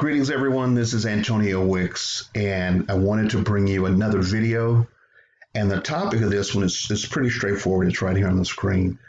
Greetings, everyone. This is Antonio Wicks, and I wanted to bring you another video. And the topic of this one is pretty straightforward. It's right here on the screen.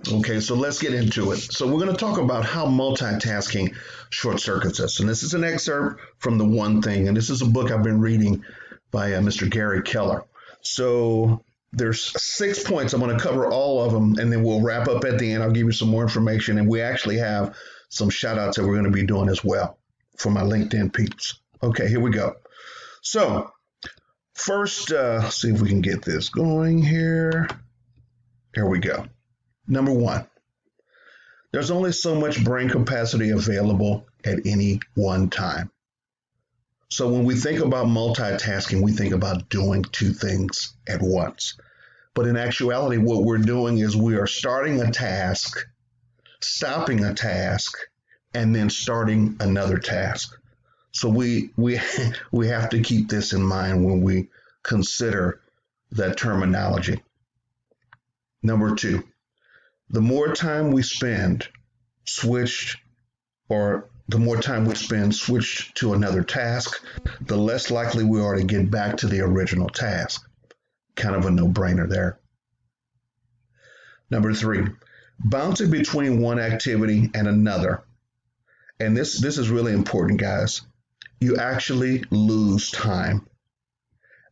Okay, so let's get into it. So we're going to talk about how multitasking short circuits us. And this is an excerpt from The One Thing. And this is a book I've been reading by Mr. Gary Keller. So there's 6 points. I'm going to cover all of them, and then we'll wrap up at the end. I'll give you some more information. And we actually have some shout outs that we're going to be doing as well for my LinkedIn peeps. Okay, here we go. So first, see if we can get this going here. Here we go. Number one, there's only so much brain capacity available at any one time. So when we think about multitasking, we think about doing two things at once. But in actuality, what we're doing is we are starting a task, stopping a task, and then starting another task. So we have to keep this in mind when we consider that terminology. Number two, the more time we spend switched to another task, the less likely we are to get back to the original task. Kind of a no-brainer there. Number three, bouncing between one activity and another. And this is really important, guys. You actually lose time.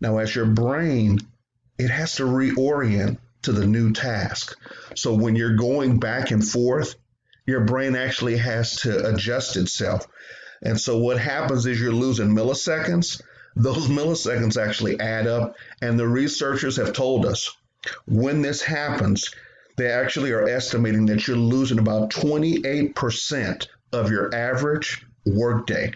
Now, as your brain, it has to reorient to the new task. So when you're going back and forth, your brain actually has to adjust itself. And so what happens is you're losing milliseconds. Those milliseconds actually add up. And the researchers have told us when this happens, they actually are estimating that you're losing about 28% of your average workday.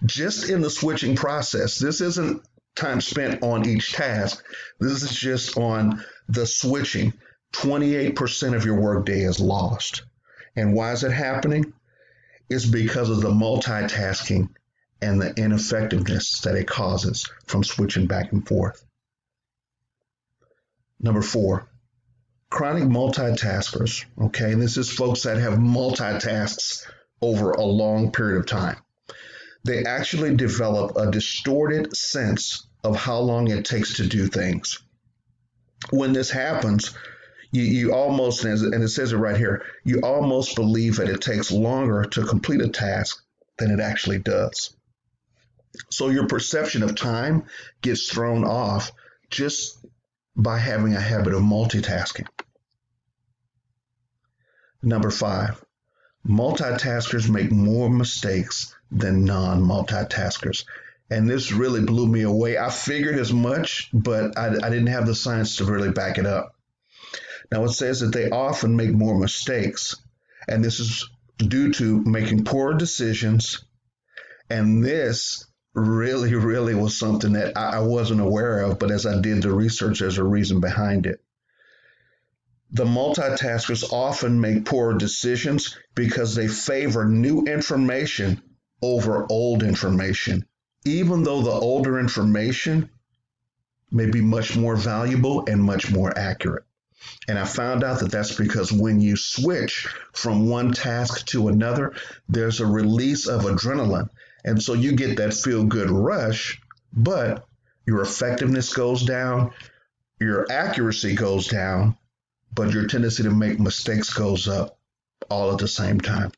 Just in the switching process. This isn't time spent on each task. This is just on the switching. 28% of your workday is lost. And why is it happening? It's because of the multitasking and the ineffectiveness that it causes from switching back and forth. Number four, chronic multitaskers. Okay, this is folks that have multitasks over a long period of time. They actually develop a distorted sense of how long it takes to do things. When this happens, you almost, and it says it right here, you almost believe that it takes longer to complete a task than it actually does. So your perception of time gets thrown off just by having a habit of multitasking. Number five, multitaskers make more mistakes than non-multitaskers. And this really blew me away. I figured as much, but I didn't have the science to really back it up. Now it says that they often make more mistakes, and this is due to making poor decisions. And this really was something that I wasn't aware of, but as I did the research, there's a reason behind it. The multitaskers often make poor decisions because they favor new information over old information, even though the older information may be much more valuable and much more accurate. And I found out that that's because when you switch from one task to another, there's a release of adrenaline. And so you get that feel-good rush, but your effectiveness goes down, your accuracy goes down, but your tendency to make mistakes goes up all at the same time.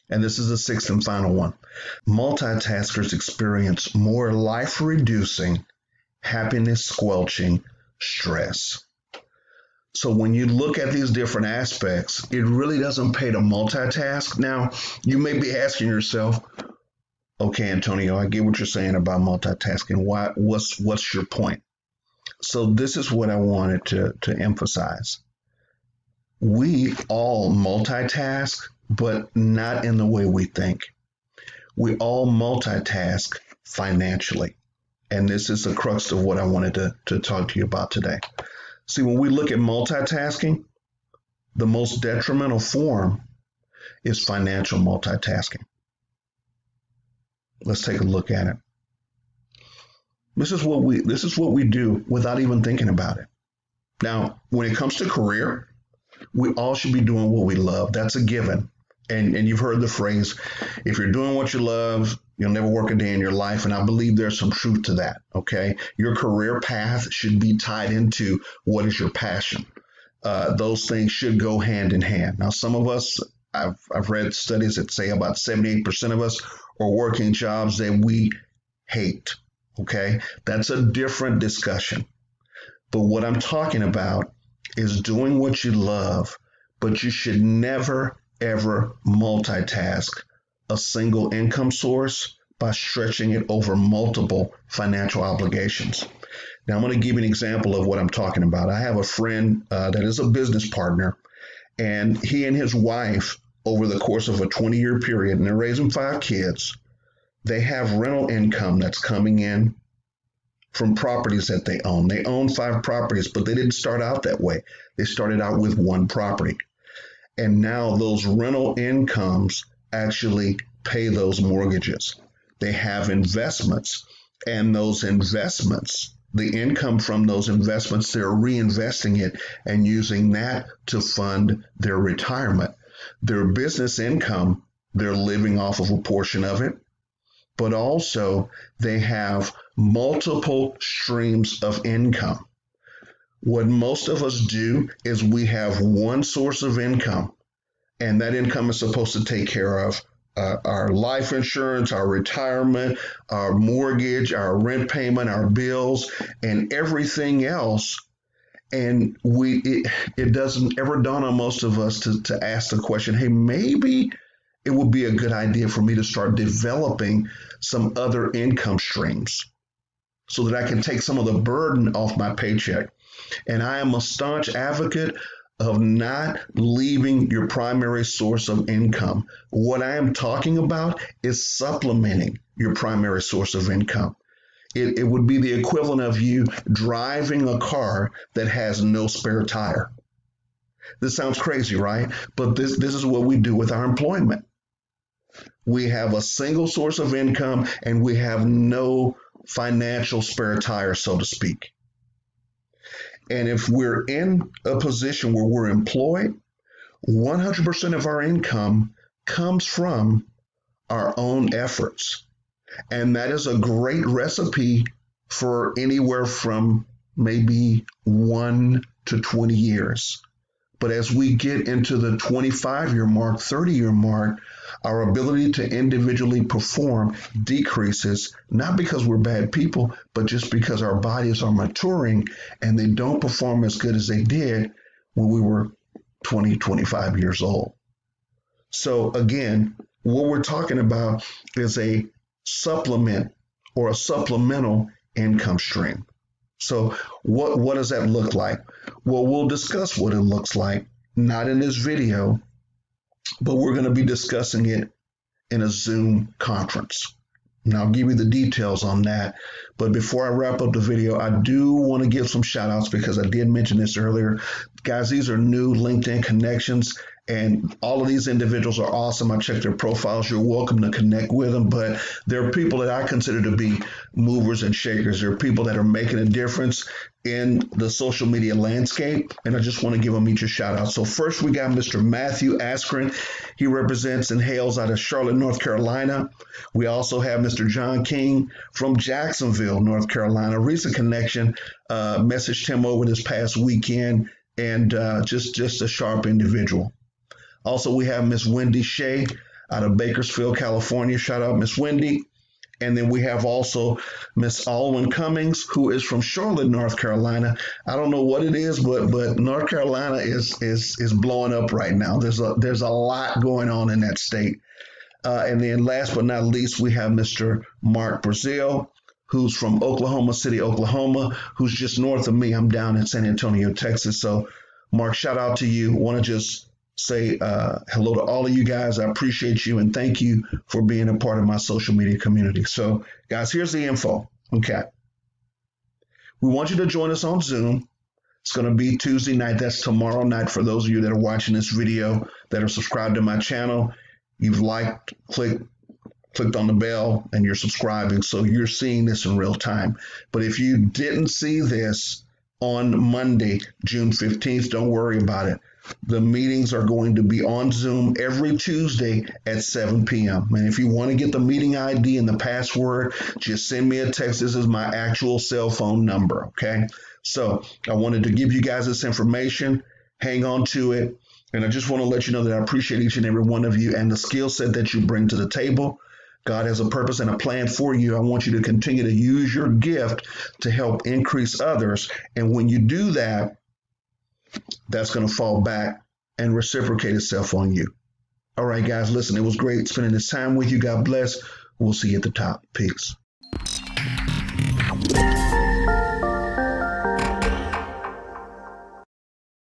And this is the sixth and final one. Multitaskers experience more life-reducing, happiness-squelching stress. So when you look at these different aspects, it really doesn't pay to multitask. Now, you may be asking yourself, okay, Antonio, I get what you're saying about multitasking. What's your point? So this is what I wanted to emphasize. We all multitask, but not in the way we think. We all multitask financially. And this is the crux of what I wanted to talk to you about today. See, when we look at multitasking, the most detrimental form is financial multitasking. Let's take a look at it. This is what we do without even thinking about it. Now, when it comes to career, we all should be doing what we love. That's a given. And you've heard the phrase, if you're doing what you love, you'll never work a day in your life. And I believe there's some truth to that. Okay. Your career path should be tied into what is your passion. Those things should go hand in hand. Now, some of us, I've read studies that say about 78% of us are working jobs that we hate. Okay. That's a different discussion. But what I'm talking about is doing what you love, but you should never, ever multitask a single income source by stretching it over multiple financial obligations. Now, I'm going to give you an example of what I'm talking about. I have a friend that is a business partner, and he and his wife, over the course of a 20-year period, and they're raising 5 kids, they have rental income that's coming in from properties that they own. They own 5 properties, but they didn't start out that way. They started out with 1 property. And now those rental incomes actually pay those mortgages. They have investments, and those investments, the income from those investments, they're reinvesting it and using that to fund their retirement. Their business income, they're living off of a portion of it, but also they have multiple streams of income. What most of us do is we have one source of income, and that income is supposed to take care of our life insurance, our retirement, our mortgage, our rent payment, our bills, and everything else. And it doesn't ever dawn on most of us to ask the question, hey, maybe it would be a good idea for me to start developing some other income streams so that I can take some of the burden off my paycheck. And I am a staunch advocate of not leaving your primary source of income. What I am talking about is supplementing your primary source of income. It would be the equivalent of you driving a car that has no spare tire. This sounds crazy, right? But this is what we do with our employment. We have a single source of income and we have no financial spare tire, so to speak. And if we're in a position where we're employed, 100% of our income comes from our own efforts. And that is a great recipe for anywhere from maybe 1 to 20 years. But as we get into the 25-year mark, 30-year mark, our ability to individually perform decreases, not because we're bad people, but just because our bodies are maturing and they don't perform as good as they did when we were 20, 25 years old. So again, what we're talking about is a supplement or a supplemental income stream. So what does that look like? Well, we'll discuss what it looks like, not in this video, but we're going to be discussing it in a Zoom conference. And I'll give you the details on that. But before I wrap up the video, I do want to give some shout outs because I did mention this earlier. Guys, these are new LinkedIn connections. And all of these individuals are awesome. I checked their profiles. You're welcome to connect with them. But there are people that I consider to be movers and shakers. There are people that are making a difference in the social media landscape. And I just want to give them each a shout out. So first we got Mr. Matthew Askren. He represents and hails out of Charlotte, North Carolina. We also have Mr. John King from Jacksonville, North Carolina. Recent connection, messaged him over this past weekend, and just a sharp individual. Also, we have Miss Wendy Shea out of Bakersfield, California. Shout out, Miss Wendy. And then we have also Miss Alwyn Cummings, who is from Charlotte, North Carolina. I don't know what it is, but North Carolina is blowing up right now. There's a lot going on in that state. And then last but not least, we have Mr. Mark Brazil, who's from Oklahoma City, Oklahoma, who's just north of me. I'm down in San Antonio, Texas. So, Mark, shout out to you. Want to just say hello to all of you guys. I appreciate you and thank you for being a part of my social media community. So, guys, here's the info. Okay. We want you to join us on Zoom. It's going to be Tuesday night. That's tomorrow night for those of you that are watching this video that are subscribed to my channel. You've liked, clicked on the bell, and you're subscribing. So you're seeing this in real time. But if you didn't see this on Monday, June 15th, don't worry about it. The meetings are going to be on Zoom every Tuesday at 7 p.m. And if you want to get the meeting ID and the password, just send me a text. This is my actual cell phone number, okay? So I wanted to give you guys this information. Hang on to it. And I just want to let you know that I appreciate each and every one of you and the skill set that you bring to the table. God has a purpose and a plan for you. I want you to continue to use your gift to help increase others. And when you do that, that's going to fall back and reciprocate itself on you. All right, guys, listen, it was great spending this time with you. God bless. We'll see you at the top. Peace.